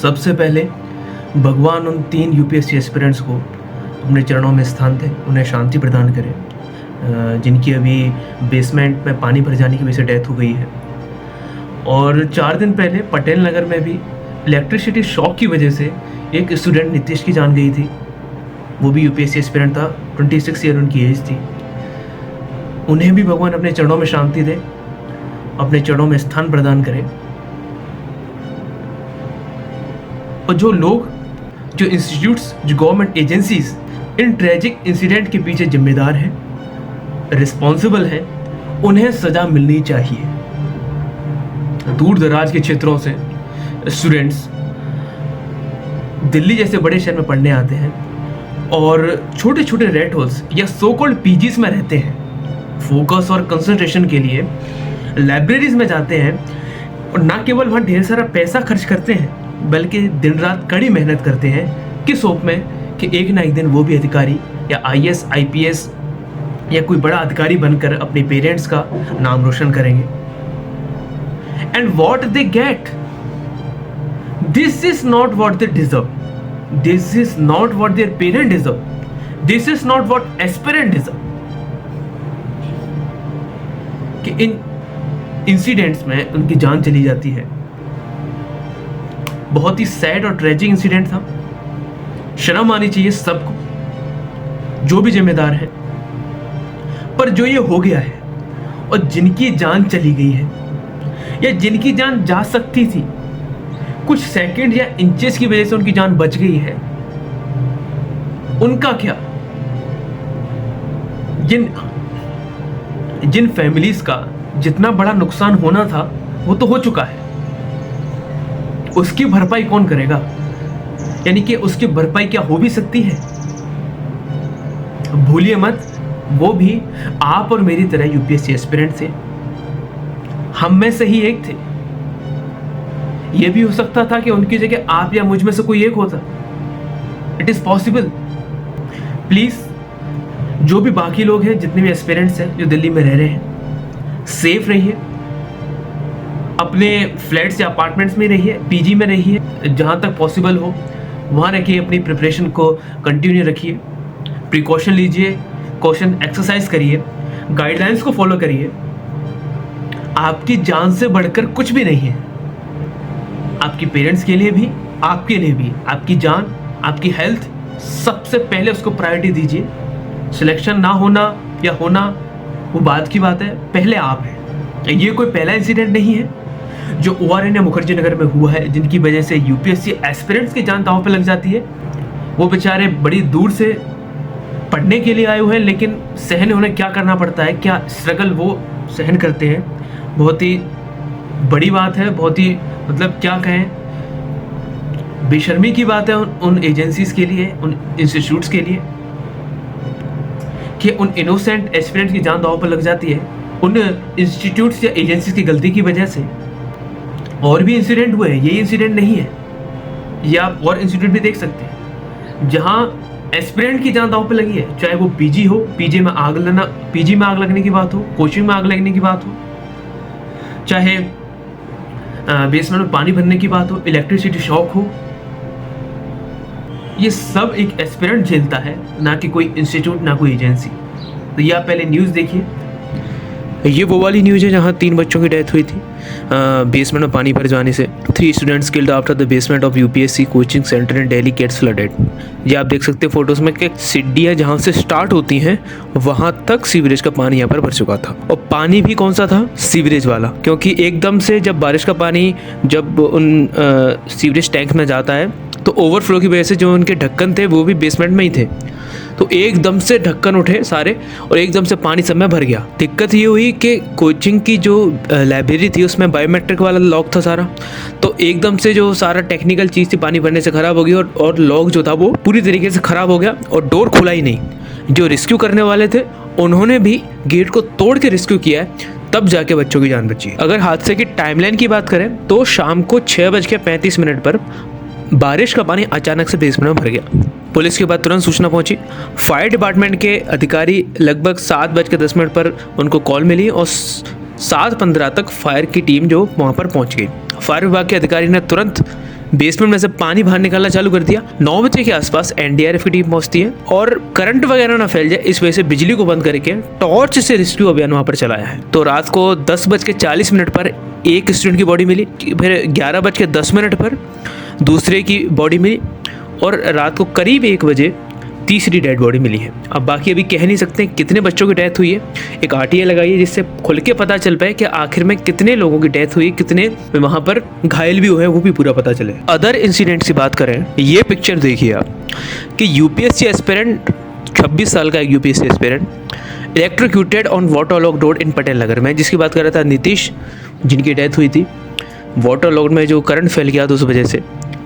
सबसे पहले भगवान उन 3 यूपीएससी एस्पिरेंट्स को अपने चरणों में स्थान दें, उन्हें शांति प्रदान करें, जिनकी अभी बेसमेंट में पानी भर जाने की वजह से डेथ हो गई है। और 4 दिन पहले पटेल नगर में भी इलेक्ट्रिसिटी शॉक की वजह से एक स्टूडेंट नीतीश की जान गई थी। वो भी यूपीएससी एस्पिरेंट था, 26 ईयर उनकी एज थी। उन्हें भी भगवान अपने चरणों में शांति दे, अपने चरणों में स्थान प्रदान करे। और जो लोग, जो इंस्टीट्यूट्स, जो government agencies in tragic incident के पीछे जिम्मेदार हैं, रिस्पॉन्सिबल हैं, उन्हें सजा मिलनी चाहिए। दूर दराज के क्षेत्रों से स्टूडेंट्स दिल्ली जैसे बड़े शहर में पढ़ने आते हैं और छोटे छोटे रेड होल्स या सो कॉल्ड पीजीज में रहते हैं। फोकस और कंसंट्रेशन के लिए लाइब्रेरीज में जाते हैं और ना केवल वहाँ ढेर सारा पैसा खर्च करते हैं, बल्कि दिन रात कड़ी मेहनत करते हैं किस होप में कि एक ना एक दिन वो भी अधिकारी या आईएएस, आईपीएस या कोई बड़ा अधिकारी बनकर अपने पेरेंट्स का नाम रोशन करेंगे। And what they get, this is not what they deserve, this is not what there parent deserve, this is not what aspirant deserve. कि इन इंसिडेंट्स में उनकी जान चली जाती है। बहुत ही सैड और ट्रेजिक इंसिडेंट था। शर्म आनी चाहिए सबको, जो भी जिम्मेदार है। पर जो ये हो गया है और जिनकी जान चली गई है या जिनकी जान जा सकती थी, कुछ सेकंड या इंचेस की वजह से उनकी जान बच गई है, उनका क्या? जिन फैमिलीज का जितना बड़ा नुकसान होना था वो तो हो चुका है, उसकी भरपाई कौन करेगा? यानी कि उसकी भरपाई क्या हो भी सकती है? भूलिए मत, वो भी आप और मेरी तरह यूपीएससी एस्पिरेंट थे, हम में से ही एक थे। यह भी हो सकता था कि उनकी जगह आप या मुझ में से कोई एक होता। It is possible. प्लीज, जो भी बाकी लोग हैं, जितने भी एस्पिरेंट्स हैं जो दिल्ली में रह रहे हैं, सेफ रहिए, अपने फ्लैट्स या अपार्टमेंट्स में रहिए, पीजी में रहिए, जहाँ तक पॉसिबल हो वहाँ रखिए। अपनी प्रिपरेशन को कंटिन्यू रखिए, प्रिकॉशन लीजिए, क्वेश्चन एक्सरसाइज करिए, गाइडलाइंस को फॉलो करिए। आपकी जान से बढ़कर कुछ भी नहीं है। आपकी पेरेंट्स के लिए भी, आपके लिए भी, आपकी जान, आपकी हेल्थ, सबसे पहले उसको प्रायोरिटी दीजिए। सिलेक्शन ना होना या होना वो बात की बात है, पहले आप हैं। ये कोई पहला इंसिडेंट नहीं है जो ओआरएन या मुखर्जी नगर में हुआ है, जिनकी वजह से यूपीएससी एस्पिरेंट्स की जान दांव पे लग जाती है। वो बेचारे बड़ी दूर से पढ़ने के लिए आए हुए हैं, लेकिन सहन उन्हें क्या करना पड़ता है, क्या स्ट्रगल वो सहन करते हैं। बहुत ही बड़ी बात है, बहुत ही मतलब क्या कहें, बेशर्मी की बात है उन एजेंसीज के लिए, उन इंस्टीट्यूट्स के लिए, कि उन इनोसेंट एस्पिरेंट्स की जान दांव पर लग जाती है उन इंस्टीट्यूट्स या एजेंसीज की गलती की वजह से। और भी इंसिडेंट हुए हैं, यही इंसिडेंट नहीं है। ये आप और इंसिडेंट भी देख सकते हैं जहां एस्पिरेंट की जान दांव पर लगी है, चाहे वो पीजी हो, पीजी में आग लगने की बात हो, कोचिंग में आग लगने की बात हो, चाहे बेसमेंट में पानी भरने की बात हो, इलेक्ट्रिसिटी शॉक हो। ये सब एक एस्पिरेंट झेलता है, ना कि कोई इंस्टीट्यूट, ना कोई एजेंसी। तो ये आप पहले न्यूज़ देखिए। ये वो वाली न्यूज़ है जहाँ 3 बच्चों की डेथ हुई थी बेसमेंट में पानी भर जाने से। 3 students killed after the basement of UPSC coaching centre in Delhi gets flooded. ये आप देख सकते हैं फोटोज में कि सीढ़ियाँ जहाँ से स्टार्ट होती हैं वहाँ तक सीवरेज का पानी यहाँ पर भर चुका था। और पानी भी कौन सा था? सीवरेज वाला। क्योंकि एकदम से जब बारिश का पानी जब उन सीवरेज टैंक में जाता है तो ओवरफ्लो की वजह से जो उनके ढक्कन थे वो भी बेसमेंट में ही थे, तो एकदम से ढक्कन उठे सारे और एकदम से पानी सब में भर गया। दिक्कत ये हुई कि कोचिंग की जो लाइब्रेरी थी उसमें बायोमेट्रिक वाला लॉक था सारा, तो एकदम से जो सारा टेक्निकल चीज़ थी पानी भरने से ख़राब हो गई और लॉक जो था वो पूरी तरीके से ख़राब हो गया और डोर खुला ही नहीं। जो रेस्क्यू करने वाले थे उन्होंने भी गेट को तोड़ के रेस्क्यू किया है, तब जाके बच्चों की जान बची। अगर हादसे की टाइमलाइन की बात करें तो शाम को 6:35 पर बारिश का पानी अचानक से बेसमेंट में भर गया। पुलिस के बाद तुरंत सूचना पहुंची। फायर डिपार्टमेंट के अधिकारी लगभग 7:10 पर उनको कॉल मिली और 7:15 तक फायर की टीम जो वहां पर पहुंच गई। फायर विभाग के अधिकारी ने तुरंत बेसमेंट में से पानी बाहर निकालना चालू कर दिया। 9 बजे के आसपास एनडीआरएफ की टीम पहुंचती है और करंट वगैरह ना फैल जाए इस वजह से बिजली को बंद करके टॉर्च से रेस्क्यू अभियान वहां पर चलाया है। तो रात को 10:40 पर एक स्टूडेंट की बॉडी मिली, फिर 11:10 पर दूसरे की बॉडी मिली और रात को करीब 1 बजे तीसरी डेड बॉडी मिली है। अब बाकी अभी कह नहीं सकते कितने बच्चों की डेथ हुई है, एक आरटीआई लगाई है जिससे खुल के पता चल पाए कि आखिर में कितने लोगों की डेथ हुई, कितने वहाँ पर घायल भी हुए, वो भी पूरा पता चले। अदर इंसिडेंट्स की बात करें, ये पिक्चर देखिए आप कि यूपीएससी एस्पिरेंट 26 साल का एक UPSC aspirant electrocuted on वाटरलॉग road इन पटेल नगर में, जिसकी बात कर रहा था नीतीश, जिनकी डेथ हुई थी वाटरलॉग में जो करंट फैल गया था उस वजह से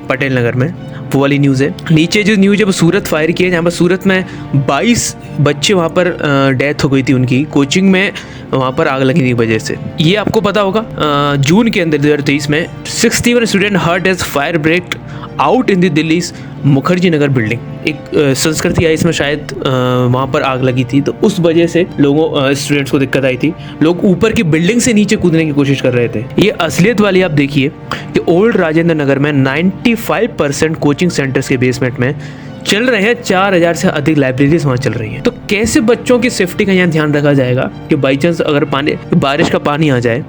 पटेल नगर में, वो वाली न्यूज़ है। नीचे जो न्यूज़ है वो सूरत फायर की है, जहाँ पर सूरत में 22 बच्चे वहाँ पर डेथ हो गई थी उनकी कोचिंग में, वहाँ पर आग लगने की वजह से। ये आपको पता होगा जून के अंदर 2023 में 61 student hurt as fire break out in the Delhi Mukherjee Nagar building. एक संस्कृति आई इसमें शायद वहाँ पर आग लगी थी, तो उस वजह से लोगों स्टूडेंट्स को दिक्कत आई थी। लोग ऊपर की बिल्डिंग से नीचे कूदने की कोशिश कर रहे थे। ये असलियत वाली आप देखिए कि ओल्ड राजेंद्र नगर में 95% कोचिंग सेंटर्स के बेसमेंट में चल रहे हैं, 4000 से अधिक लाइब्रेरीज वहाँ चल रही हैं। तो कैसे बच्चों की सेफ्टी का यहाँ ध्यान रखा जाएगा कि बाई चांस अगर बारिश का पानी आ जाए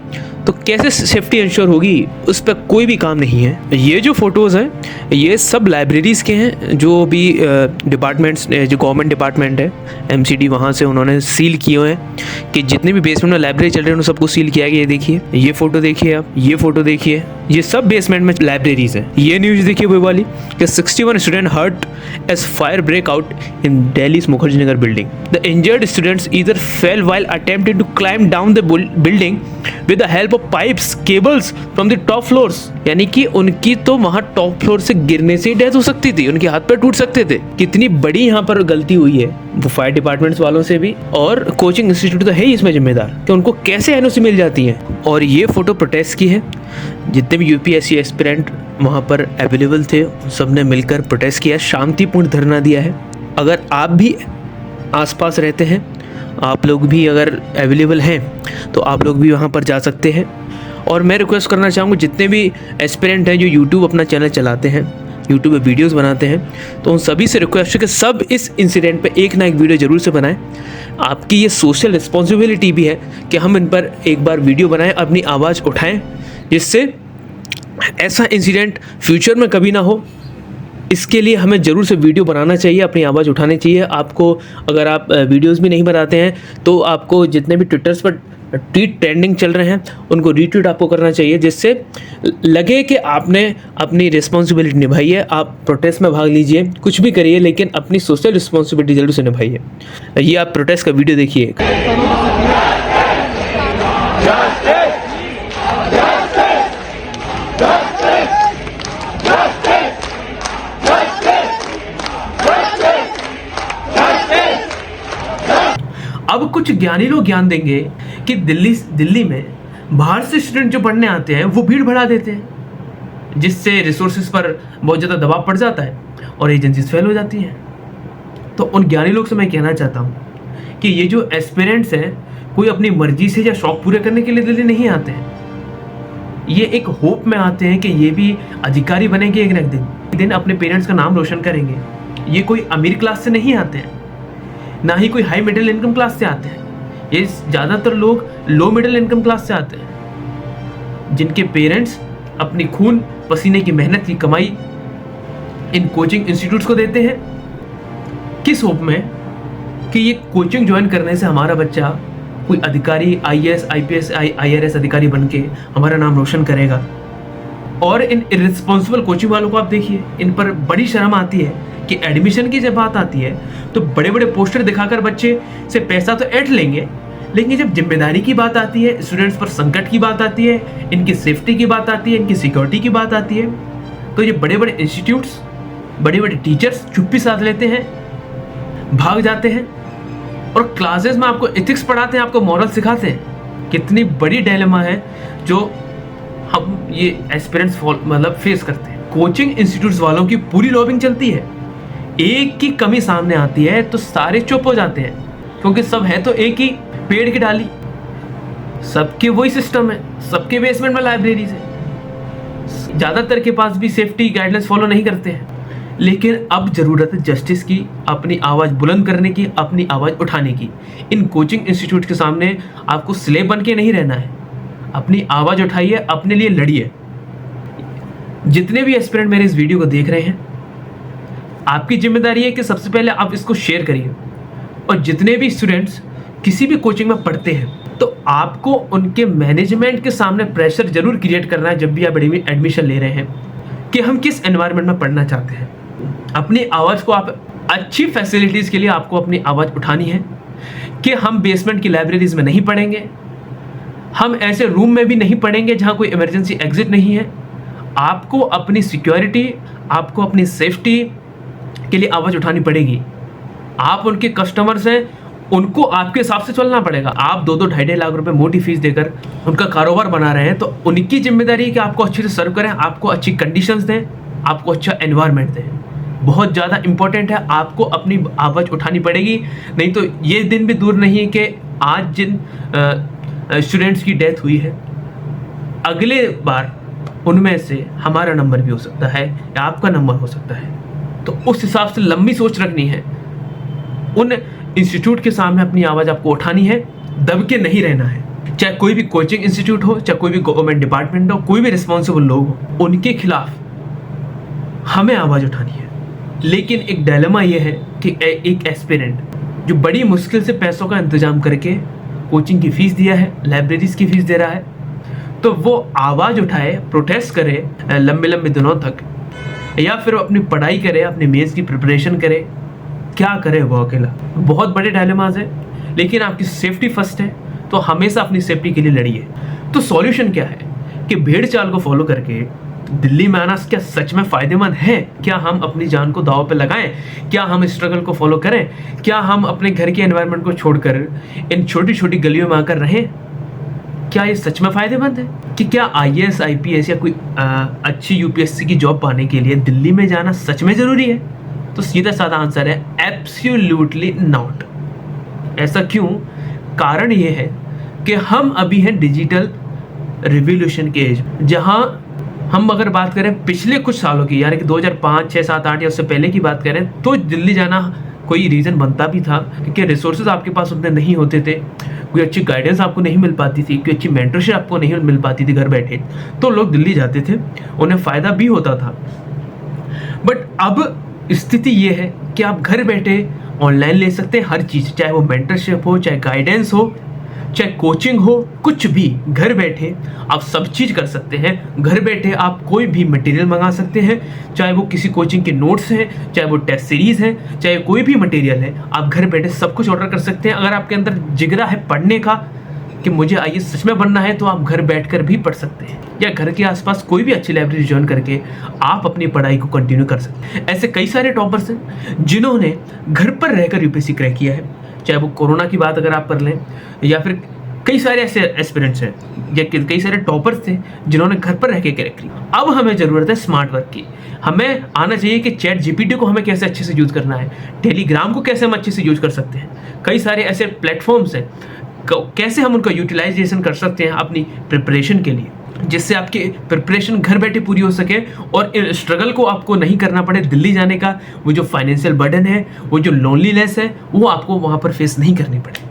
तो कैसे सेफ्टी इंश्योर होगी, उस पर कोई भी काम नहीं है। ये जो फोटोज़ हैं ये सब लाइब्रेरीज़ के हैं, जो भी डिपार्टमेंट्स, जो गवर्नमेंट डिपार्टमेंट है एमसीडी, वहाँ से उन्होंने सील किए हुए हैं कि जितने भी बेसमेंट में लाइब्रेरी चल रहे हैं उन्होंने सबको सील किया गया। ये देखिए, ये फ़ोटो देखिए आप, ये फ़ोटो देखिए, ये सब बेसमेंट में लाइब्रेरीज़ हैं। ये न्यूज़ देखिए वो वाली कि 61 student hurt as fire break out in Delhi Mukherjee Nagar building. The injured students either fell while attempting to climb down the building with the help of pipes cables from the top floors. यानी कि उनकी तो वहां top floor से गिरने से ही death हो सकती थी, उनके हाथ पैर टूट सकते थे। कितनी बड़ी यहाँ पर गलती हुई है वो फायर डिपार्टमेंट्स वालों से भी, और कोचिंग इंस्टीट्यूट तो है ही इसमें जिम्मेदार कि उनको कैसे एनओसी मिल जाती है। और ये फोटो प्रोटेस्ट की है, जितने भी यूपीएससी एस्पिरेंट वहाँ पर अवेलेबल थे सब ने मिलकर प्रोटेस्ट किया, शांतिपूर्ण धरना दिया है। अगर आप भी आसपास रहते हैं, आप लोग भी अगर अवेलेबल हैं तो आप लोग भी वहाँ पर जा सकते हैं। और मैं रिक्वेस्ट करना चाहूँगा जितने भी एस्पिरेंट हैं जो यूट्यूब अपना चैनल चलाते हैं, यूट्यूब पे वीडियोस बनाते हैं, तो उन सभी से रिक्वेस्ट है कि सब इस इंसिडेंट पे एक ना एक वीडियो ज़रूर से बनाएं। आपकी ये सोशल रिस्पॉन्सिबिलिटी भी है कि हम इन पर एक बार वीडियो बनाएं, अपनी आवाज़ उठाएं, जिससे ऐसा इंसिडेंट फ्यूचर में कभी ना हो। इसके लिए हमें ज़रूर से वीडियो बनाना चाहिए, अपनी आवाज़ उठानी चाहिए। आपको अगर आप वीडियोस भी नहीं बनाते हैं तो आपको जितने भी ट्विटर्स पर ट्वीट ट्रेंडिंग चल रहे हैं उनको रीट्वीट आपको करना चाहिए, जिससे लगे कि आपने अपनी रिस्पॉन्सिबिलिटी निभाई है। आप प्रोटेस्ट में भाग लीजिए, कुछ भी करिए, लेकिन अपनी सोशल रिस्पॉन्सिबिलिटी जरूर से निभाइए। ये आप प्रोटेस्ट का वीडियो देखिए। अब कुछ ज्ञानी लोग ज्ञान देंगे कि दिल्ली में बाहर से स्टूडेंट जो पढ़ने आते हैं वो भीड़ बढ़ा देते हैं, जिससे रिसोर्सेज पर बहुत ज़्यादा दबाव पड़ जाता है और एजेंसीज फेल हो जाती हैं। तो उन ज्ञानी लोग से मैं कहना चाहता हूँ कि ये जो एस्पिरेंट्स हैं कोई अपनी मर्जी से या शौक पूरे करने के लिए दिल्ली नहीं आते हैं। ये एक होप में आते हैं कि ये भी अधिकारी बनेंगे एक न एक दिन अपने पेरेंट्स का नाम रोशन करेंगे। ये कोई अमीर क्लास से नहीं आते हैं, ना ही कोई हाई मिडिल इनकम क्लास से आते हैं। ये ज़्यादातर लोग लो मिडिल इनकम क्लास से आते हैं, जिनके पेरेंट्स अपनी खून पसीने की मेहनत की कमाई इन कोचिंग इंस्टीट्यूट्स को देते हैं, किस होप में कि ये कोचिंग ज्वाइन करने से हमारा बच्चा कोई अधिकारी, आईएएस, आईपीएस, आईआरएस अधिकारी बन के हमारा नाम रोशन करेगा। और इन इर्रिस्पॉन्सिबल कोचिंग वालों को आप देखिए, इन पर बड़ी शर्म आती है कि एडमिशन की जब बात आती है तो बड़े बड़े पोस्टर दिखाकर बच्चे से पैसा तो ऐंठ लेंगे, लेकिन जब जिम्मेदारी की बात आती है, स्टूडेंट्स पर संकट की बात आती है, इनकी सेफ्टी की बात आती है, इनकी सिक्योरिटी की बात आती है, तो ये बड़े बड़े इंस्टीट्यूट्स, बड़े बड़े टीचर्स चुप्पी साध लेते हैं, भाग जाते हैं और क्लासेस में आपको एथिक्स पढ़ाते हैं, आपको मॉरल सिखाते हैं। कितनी बड़ी डायलेमा है जो हम ये एस्पिरेंट्स मतलब फेस करते हैं। कोचिंग इंस्टीट्यूट्स वालों की पूरी लॉबिंग चलती है, एक की कमी सामने आती है तो सारे चुप हो जाते हैं, क्योंकि सब है तो एक ही पेड़ की डाली, सबके वही सिस्टम है, सबके बेसमेंट में लाइब्रेरीज है। ज़्यादातर के पास भी सेफ्टी गाइडलाइंस फॉलो नहीं करते हैं। लेकिन अब ज़रूरत है जस्टिस की, अपनी आवाज़ बुलंद करने की, अपनी आवाज़ उठाने की। इन कोचिंग इंस्टीट्यूट के सामने आपको स्लेव बन के नहीं रहना है। अपनी आवाज़ उठाइए, अपने लिए लड़िए। जितने भी एस्पिरेंट मेरे इस वीडियो को देख रहे हैं, आपकी जिम्मेदारी है कि सबसे पहले आप इसको शेयर करिए। और जितने भी स्टूडेंट्स किसी भी कोचिंग में पढ़ते हैं, तो आपको उनके मैनेजमेंट के सामने प्रेशर जरूर क्रिएट करना है जब भी आप एडमिशन ले रहे हैं, कि हम किस एनवायरनमेंट में पढ़ना चाहते हैं। अपनी आवाज़ को आप अच्छी फैसिलिटीज़ के लिए आपको अपनी आवाज़ उठानी है कि हम बेसमेंट की लाइब्रेरीज में नहीं पढ़ेंगे, हम ऐसे रूम में भी नहीं पढ़ेंगे जहाँ कोई इमरजेंसी एग्जिट नहीं है। आपको अपनी सिक्योरिटी, आपको अपनी सेफ्टी के लिए आवाज़ उठानी पड़ेगी। आप उनके कस्टमर्स हैं, उनको आपके हिसाब से चलना पड़ेगा। आप 2-2 ढाई लाख रुपए मोटी फीस देकर उनका कारोबार बना रहे हैं, तो उनकी जिम्मेदारी है कि आपको अच्छे से सर्व करें, आपको अच्छी कंडीशंस दें, आपको अच्छा एनवायरनमेंट दें। बहुत ज़्यादा इंपॉर्टेंट है, आपको अपनी आवाज़ उठानी पड़ेगी। नहीं तो ये दिन भी दूर नहीं है कि आज जिन स्टूडेंट्स की डेथ हुई है, अगले बार उनमें से हमारा नंबर भी हो सकता है या आपका नंबर हो सकता है। तो उस हिसाब से लंबी सोच रखनी है। उन इंस्टीट्यूट के सामने अपनी आवाज़ आपको उठानी है, दब के नहीं रहना है। चाहे कोई भी कोचिंग इंस्टीट्यूट हो, चाहे कोई भी गवर्नमेंट डिपार्टमेंट हो, कोई भी रिस्पॉन्सिबल लोग हो, उनके खिलाफ हमें आवाज़ उठानी है। लेकिन एक डायलेमा ये है कि एक एस्पिरेंट जो बड़ी मुश्किल से पैसों का इंतजाम करके कोचिंग की फ़ीस दिया है, लाइब्रेरीज की फ़ीस दे रहा है, तो वो आवाज़ उठाए, प्रोटेस्ट करे लंबे लंबे दिनों तक, या फिर अपनी पढ़ाई करे, अपनी मेज़ की प्रिपरेशन करे। क्या करे वो अकेला? बहुत बड़े डायलेमाज है। लेकिन आपकी सेफ्टी फर्स्ट है, तो हमेशा अपनी सेफ्टी के लिए लड़िए। तो सॉल्यूशन क्या है कि भेड़ चाल को फॉलो करके दिल्ली में आना क्या सच में फ़ायदेमंद है? क्या हम अपनी जान को दांव पे लगाएं? क्या हम स्ट्रगल को फॉलो करें? क्या हम अपने घर के एनवायरनमेंट को छोड़कर इन छोटी छोटी गलियों में आकर रहें? क्या ये सच में फ़ायदेमंद है? कि क्या IAS IPS या कोई अच्छी UPSC की जॉब पाने के लिए दिल्ली में जाना सच में ज़रूरी है? तो सीधा साधा आंसर है एब्सोल्युटली नॉट। ऐसा क्यों? कारण ये है कि हम अभी हैं डिजिटल रिवॉल्यूशन के एज, जहां हम अगर बात करें पिछले कुछ सालों की, यानी कि 2005, 6, 7, 8 या उससे पहले की बात करें, तो दिल्ली जाना कोई रीज़न बनता भी था क्योंकि रिसोर्सेज आपके पास उतने नहीं होते थे, कोई अच्छी गाइडेंस आपको नहीं मिल पाती थी, कोई अच्छी मेंटरशिप आपको नहीं मिल पाती थी घर बैठे, तो लोग दिल्ली जाते थे, उन्हें फ़ायदा भी होता था। बट अब स्थिति ये है कि आप घर बैठे ऑनलाइन ले सकते हैं हर चीज़, चाहे वो मेंटरशिप हो, चाहे गाइडेंस हो, चाहे कोचिंग हो, कुछ भी घर बैठे आप सब चीज़ कर सकते हैं। घर बैठे आप कोई भी मटेरियल मंगा सकते हैं, चाहे वो किसी कोचिंग के नोट्स हैं, चाहे वो टेस्ट सीरीज़ है, चाहे कोई भी मटेरियल है, आप घर बैठे सब कुछ ऑर्डर कर सकते हैं। अगर आपके अंदर जिगरा है पढ़ने का कि मुझे IAS सच में बनना है, तो आप घर बैठकर भी पढ़ सकते हैं, या घर के आसपास कोई भी अच्छी लाइब्रेरी ज्वाइन करके आप अपनी पढ़ाई को कंटिन्यू कर सकते हैं। ऐसे कई सारे टॉपर्स हैं जिन्होंने घर पर रहकर UPSC क्रैक किया है, चाहे वो कोरोना की बात अगर आप कर लें, या फिर कई सारे ऐसे एस्पिरेंट्स हैं या कई सारे टॉपर्स थे जिन्होंने घर पर रह के क्रैक की। अब हमें ज़रूरत है स्मार्ट वर्क की। हमें आना चाहिए कि ChatGPT को हमें कैसे अच्छे से यूज़ करना है, टेलीग्राम को कैसे हम अच्छे से यूज़ कर सकते हैं। कई सारे ऐसे प्लेटफॉर्म्स हैं, कैसे हम उनका यूटिलाइजेशन कर सकते हैं अपनी प्रिपरेशन के लिए, जिससे आपकी प्रिपरेशन घर बैठे पूरी हो सके और स्ट्रगल को आपको नहीं करना पड़े। दिल्ली जाने का वो जो फाइनेंशियल बर्डन है, वो जो लोनलीनेस है, वो आपको वहाँ पर फेस नहीं करनी पड़े।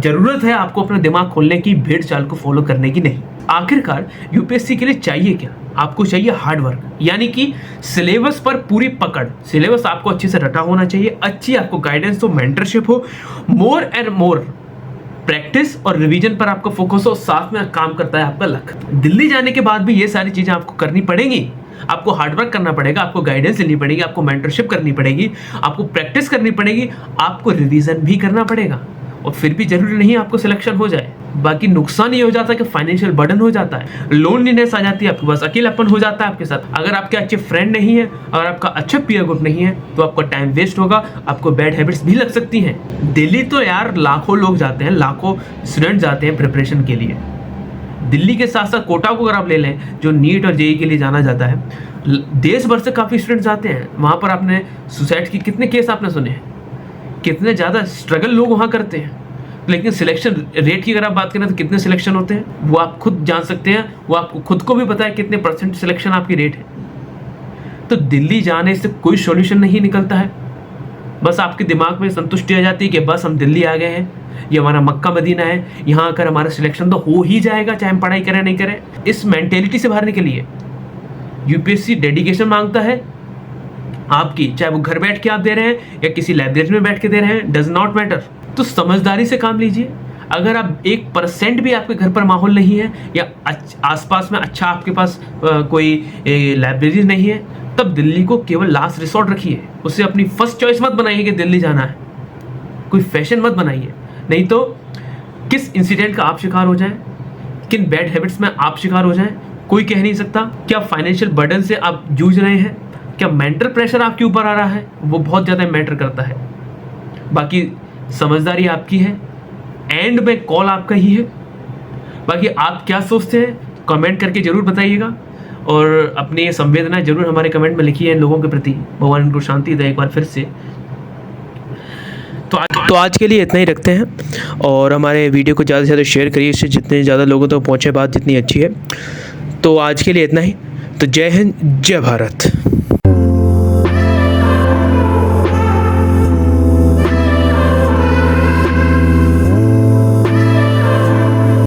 ज़रूरत है आपको अपना दिमाग खोलने की, भेड़ चाल को फॉलो करने की नहीं। आखिरकार UPSC के लिए चाहिए क्या? आपको चाहिए हार्ड वर्क, यानी कि सिलेबस पर पूरी पकड़। सिलेबस आपको अच्छे से रटा होना चाहिए, अच्छी आपको गाइडेंस हो, मेंटरशिप हो, मोर एंड मोर प्रैक्टिस और रिवीजन पर आपका फोकस हो, साथ में काम करता है आपका लक। दिल्ली जाने के बाद भी ये सारी चीज़ें आपको करनी पड़ेंगी। आपको हार्डवर्क करना पड़ेगा, आपको गाइडेंस लेनी पड़ेगी, आपको मेंटरशिप करनी पड़ेगी, आपको प्रैक्टिस करनी पड़ेगी, आपको रिवीजन भी करना पड़ेगा। और फिर भी जरूरी नहीं आपको सिलेक्शन हो जाए। बाकी नुकसान ये हो जाता है कि फाइनेंशियल बर्डन हो जाता है, लोनलीनेस आ जाती है, आपके पास अकेलापन हो जाता है आपके साथ। अगर आपके अच्छे फ्रेंड नहीं है, अगर आपका अच्छा पीयर ग्रुप नहीं है, तो आपका टाइम वेस्ट होगा, आपको बैड हैबिट्स भी लग सकती हैं। दिल्ली तो यार लाखों लोग जाते हैं, लाखों स्टूडेंट जाते हैं प्रिपरेशन के लिए। दिल्ली के साथ साथ कोटा को अगर आप ले लें, जो नीट और JEE के लिए जाना जाता है, देश भर से काफ़ी स्टूडेंट्स जाते हैं वहाँ पर। आपने सुसाइड की कितने केस आपने सुने हैं, कितने ज़्यादा स्ट्रगल लोग वहाँ करते हैं। लेकिन सिलेक्शन रेट की अगर आप बात करें तो कितने सिलेक्शन होते हैं वो आप खुद जान सकते हैं, वो आपको खुद को भी पता है कितने % सिलेक्शन आपकी रेट है। तो दिल्ली जाने से कोई सॉल्यूशन नहीं निकलता है, बस आपके दिमाग में संतुष्टि आ जाती है कि बस हम दिल्ली आ गए हैं, ये हमारा मक्का मदीना है, यहाँ आकर हमारा सिलेक्शन तो हो ही जाएगा चाहे हम पढ़ाई करें नहीं करें। इस मेंटेलिटी से बाहर निकलिए। यूपीएससी डेडिकेशन मांगता है आपकी, चाहे वो घर बैठ के आप दे रहे हैं या किसी लाइब्रेरी में बैठ के दे रहे हैं, डज नॉट मैटर। तो समझदारी से काम लीजिए। अगर आप 1% भी आपके घर पर माहौल नहीं है या आसपास में अच्छा आपके पास कोई लाइब्रेरी नहीं है, तब दिल्ली को केवल लास्ट रिसोर्ट रखिए। उसे अपनी फर्स्ट चॉइस मत बनाइए कि दिल्ली जाना है, कोई फैशन मत बनाइए। नहीं तो किस इंसिडेंट का आप शिकार हो जाएं, किन बैड हैबिट्स में आप शिकार हो जाएं, कोई कह नहीं सकता। क्या फाइनेंशियल बर्डन से आप जूझ रहे हैं, क्या मेंटल प्रेशर आपके ऊपर आ रहा है, वो बहुत ज़्यादा मैटर करता है। बाकी समझदारी आपकी है, एंड में कॉल आपका ही है। बाकी आप क्या सोचते हैं कमेंट करके ज़रूर बताइएगा, और अपनी संवेदना जरूर हमारे कमेंट में लिखिए इन लोगों के प्रति। भगवान उनको शांति दे एक बार फिर से। तो आज के लिए इतना ही रखते हैं, और हमारे वीडियो को ज़्यादा से ज़्यादा शेयर करिए, इससे जितने ज़्यादा लोगों तक पहुँचे बात जितनी अच्छी है। तो आज के लिए इतना ही। तो जय हिंद, जय भारत।